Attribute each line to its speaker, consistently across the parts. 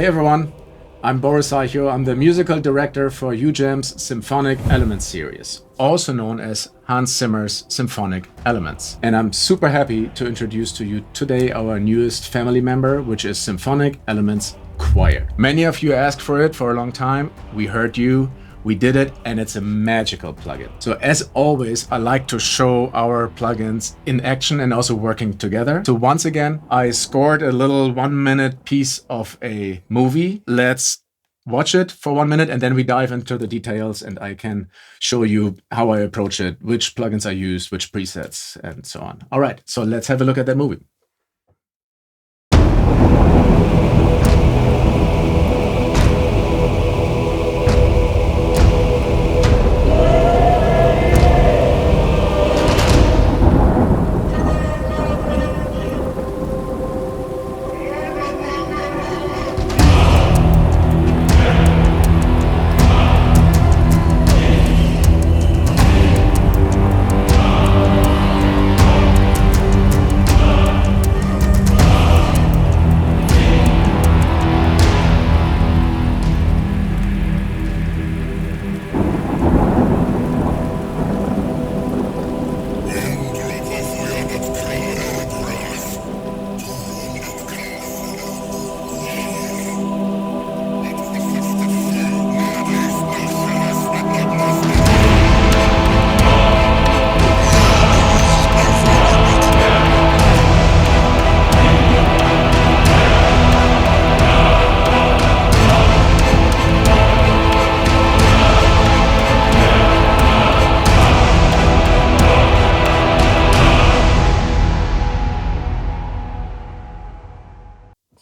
Speaker 1: Hey everyone, I'm Boris Salchow. I'm the musical director for UJAM's Symphonic Elements series, also known as Hans Zimmer's Symphonic Elements. And I'm super happy to introduce to you today our newest family member, which is Symphonic Elements CHOOIR. Many of you asked for it for a long time. We heard you. We did it, and it's a magical plugin. So as always, I like to show our plugins in action and also working together. So once again, I scored a little 1-minute piece of a movie. Let's watch it for 1 minute, and then we dive into the details, and I can show you how I approach it, which plugins I used, which presets, and so on. All right, so let's have a look at that movie.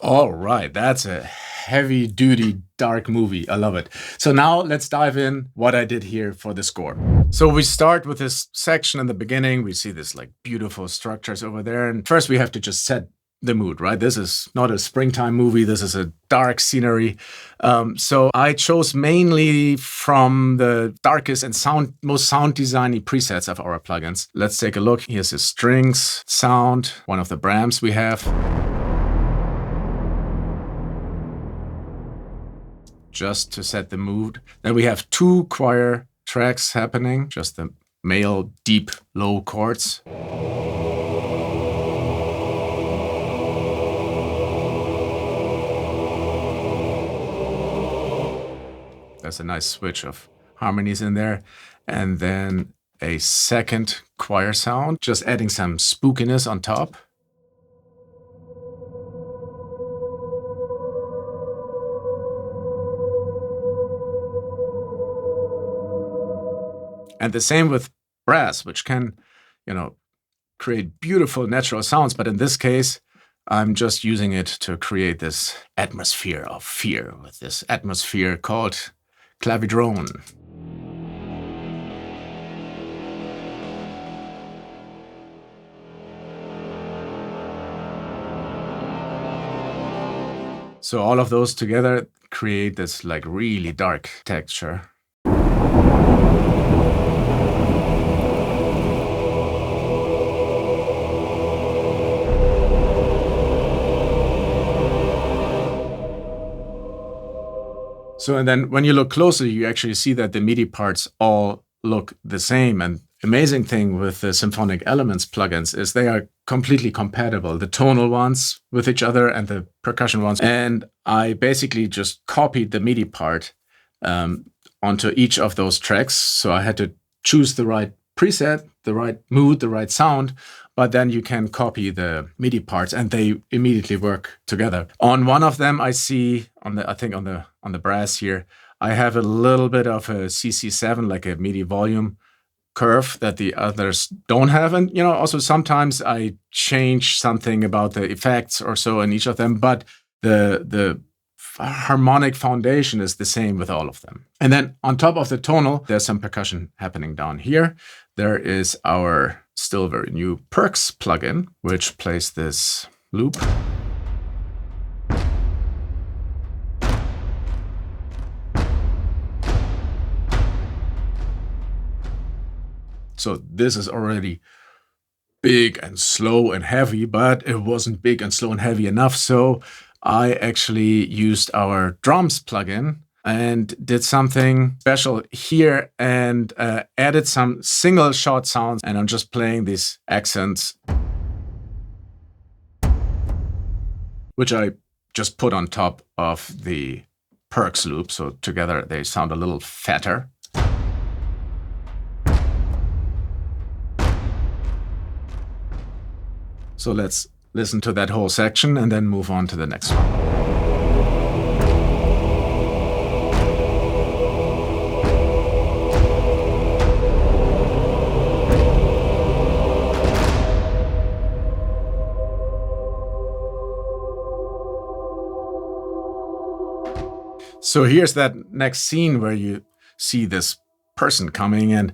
Speaker 1: All right, that's a heavy-duty, dark movie. I love it. So now let's dive in what I did here for the score. So we start with this section in the beginning. We see this like beautiful structures over there. And first we have to just set the mood, right? This is not a springtime movie. This is a dark scenery. So I chose mainly from the darkest and most sound designy presets of our plugins. Let's take a look. Here's the strings sound, one of the Brahms we have. Just to set the mood. Then we have 2 choir tracks happening, just the male deep low chords. There's a nice switch of harmonies in there. And then a second choir sound, just adding some spookiness on top. And the same with brass, which can, create beautiful natural sounds. But in this case, I'm just using it to create this atmosphere of fear with this atmosphere called clavidrone. So all of those together create this like really dark texture. So, and then when you look closely, you actually see that the MIDI parts all look the same. And amazing thing with the Symphonic Elements plugins is they are completely compatible, the tonal ones with each other and the percussion ones. And I basically just copied the MIDI part onto each of those tracks. So I had to choose the right preset, the right mood, the right sound, but then you can copy the MIDI parts and they immediately work together. On one of them, I see on the brass here, I have a little bit of a CC7, like a MIDI volume curve that the others don't have. And, also sometimes I change something about the effects or so in each of them, but the harmonic foundation is the same with all of them. And then on top of the tonal, there's some percussion happening down here. There is our still very new Perks plugin, which plays this loop. So this is already big and slow and heavy, but it wasn't big and slow and heavy enough. So I actually used our drums plugin and did something special here and added some single short sounds. And I'm just playing these accents, which I just put on top of the Perks loop. So together they sound a little fatter. So let's listen to that whole section and then move on to the next one. So here's that next scene where you see this person coming in.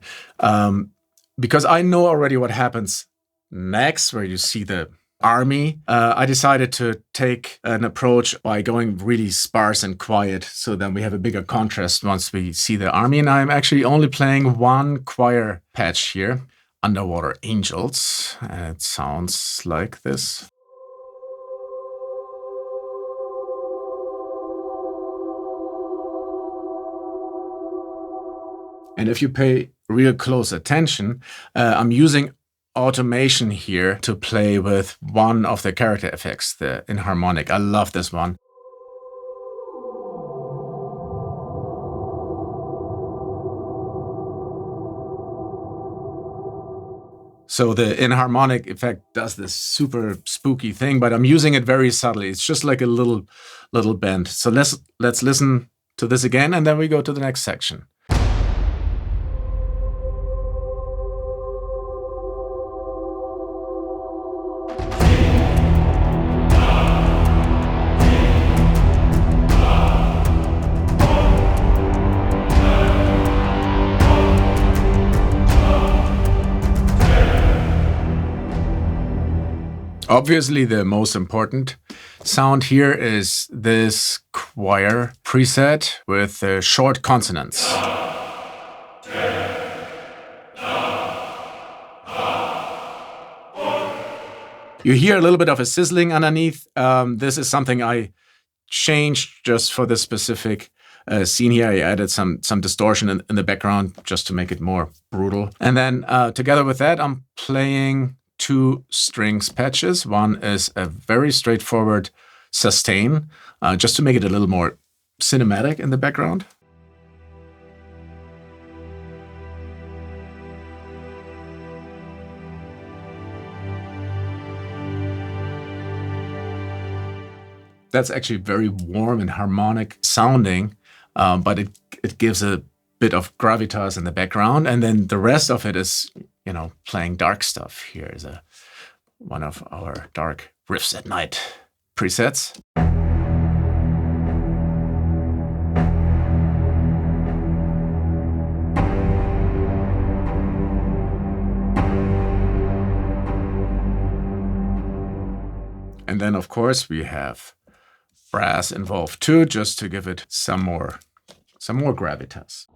Speaker 1: Because I know already what happens next, where you see the army, I decided to take an approach by going really sparse and quiet. So then we have a bigger contrast once we see the army. And I'm actually only playing one choir patch here, Underwater Angels. And it sounds like this. And if you pay real close attention, I'm using automation here to play with one of the character effects, the enharmonic. I love this one. So the enharmonic effect does this super spooky thing, but I'm using it very subtly. It's just like a little bend. So let's listen to this again, and then we go to the next section. Obviously, the most important sound here is this choir preset with the short consonants. You hear a little bit of a sizzling underneath. This is something I changed just for this specific scene here. I added some distortion in the background just to make it more brutal. And then together with that, I'm playing two strings patches. One is a very straightforward sustain, just to make it a little more cinematic in the background. That's actually very warm and harmonic sounding, but it gives a bit of gravitas in the background. And then the rest of it is, playing dark stuff. Here is one of our dark riffs at night presets. And then, of course, we have brass involved too, just to give it some more gravitas.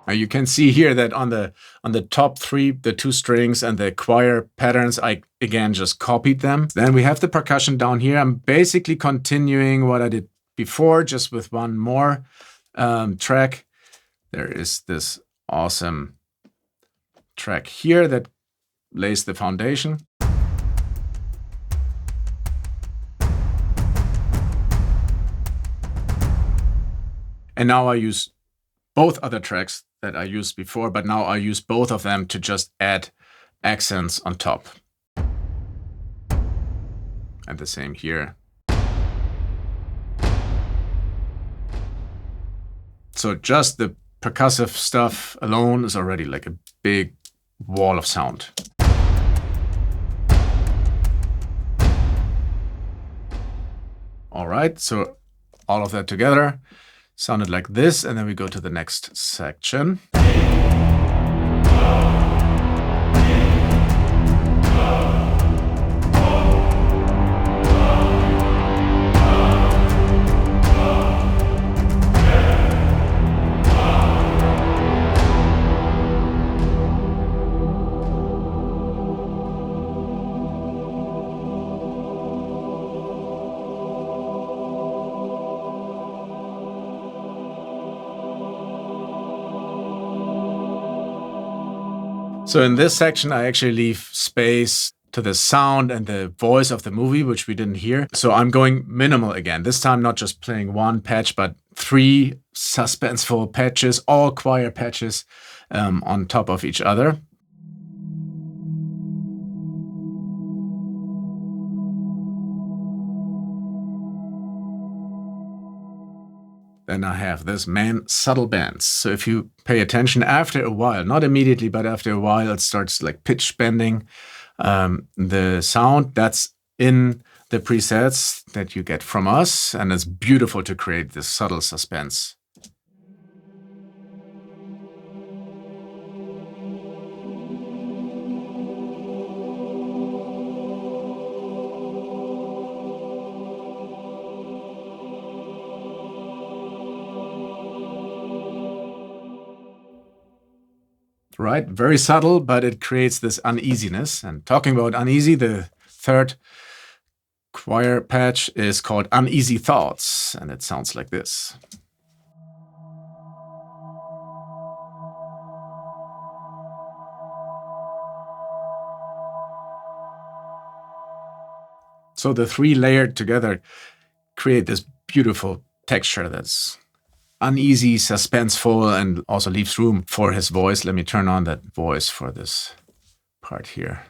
Speaker 1: Now you can see here that on the top three, the two strings and the choir patterns, I again just copied them. Then we have the percussion down here. I'm basically continuing what I did before, just with one more track. There is this awesome track here that lays the foundation. And now I use both other tracks that I used before, but now I use both of them to just add accents on top. And the same here. So just the percussive stuff alone is already like a big wall of sound. All right, so all of that together sounded like this, and then we go to the next section. So in this section, I actually leave space to the sound and the voice of the movie, which we didn't hear. So I'm going minimal again. This time, not just playing one patch, but 3 suspenseful patches, all choir patches on top of each other. Then I have this subtle bends. So if you pay attention, after a while, not immediately, but after a while, it starts like pitch bending. The sound that's in the presets that you get from us, and it's beautiful to create this subtle suspense. Right, very subtle, but it creates this uneasiness. And talking about uneasy, the 3rd choir patch is called Uneasy Thoughts, and it sounds like this. So the 3 layered together create this beautiful texture that's uneasy, suspenseful, and also leaves room for his voice. Let me turn on that voice for this part here.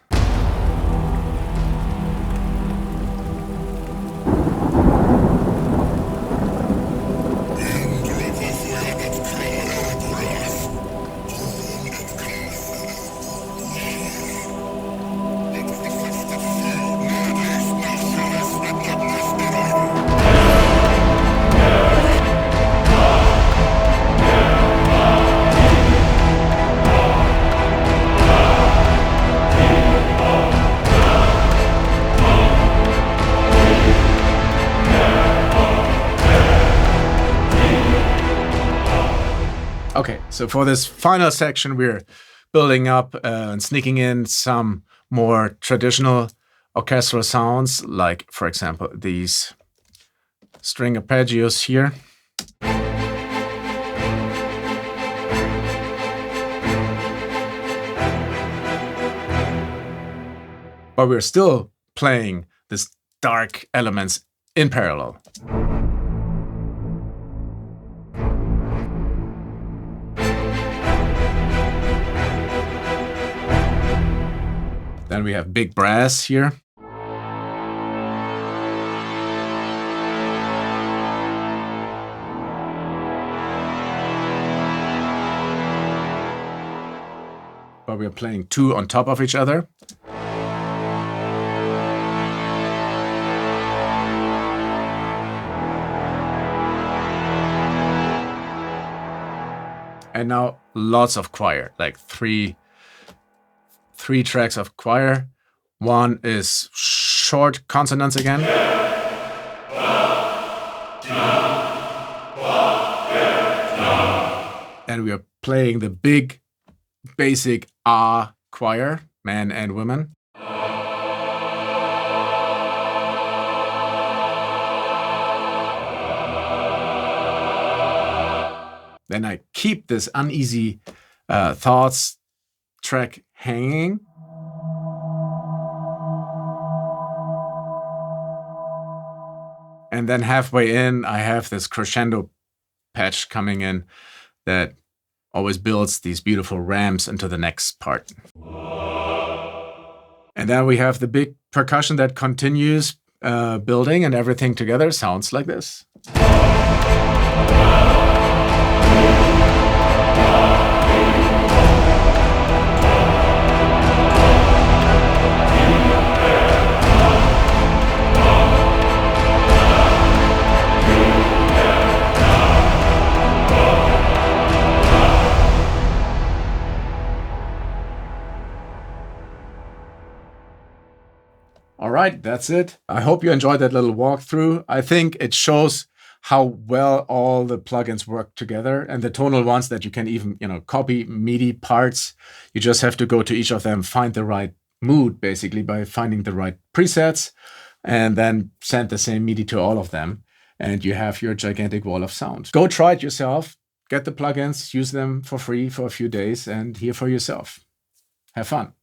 Speaker 1: Okay, so for this final section, we're building up and sneaking in some more traditional orchestral sounds, like, for example, these string arpeggios here. But we're still playing this dark elements in parallel. Then we have big brass here. But we're playing 2 on top of each other. And now lots of choir, like three tracks of choir. One is short consonants again. And we are playing the big, basic ah choir, men and women. Then I keep this uneasy thoughts track hanging. And then halfway in, I have this crescendo patch coming in that always builds these beautiful ramps into the next part. And then we have the big percussion that continues building, and everything together sounds like this. All right, that's it. I hope you enjoyed that little walkthrough. I think it shows how well all the plugins work together, and the tonal ones that you can even, copy MIDI parts. You just have to go to each of them, find the right mood, basically, by finding the right presets, and then send the same MIDI to all of them. And you have your gigantic wall of sound. Go try it yourself. Get the plugins, use them for free for a few days, and hear for yourself. Have fun.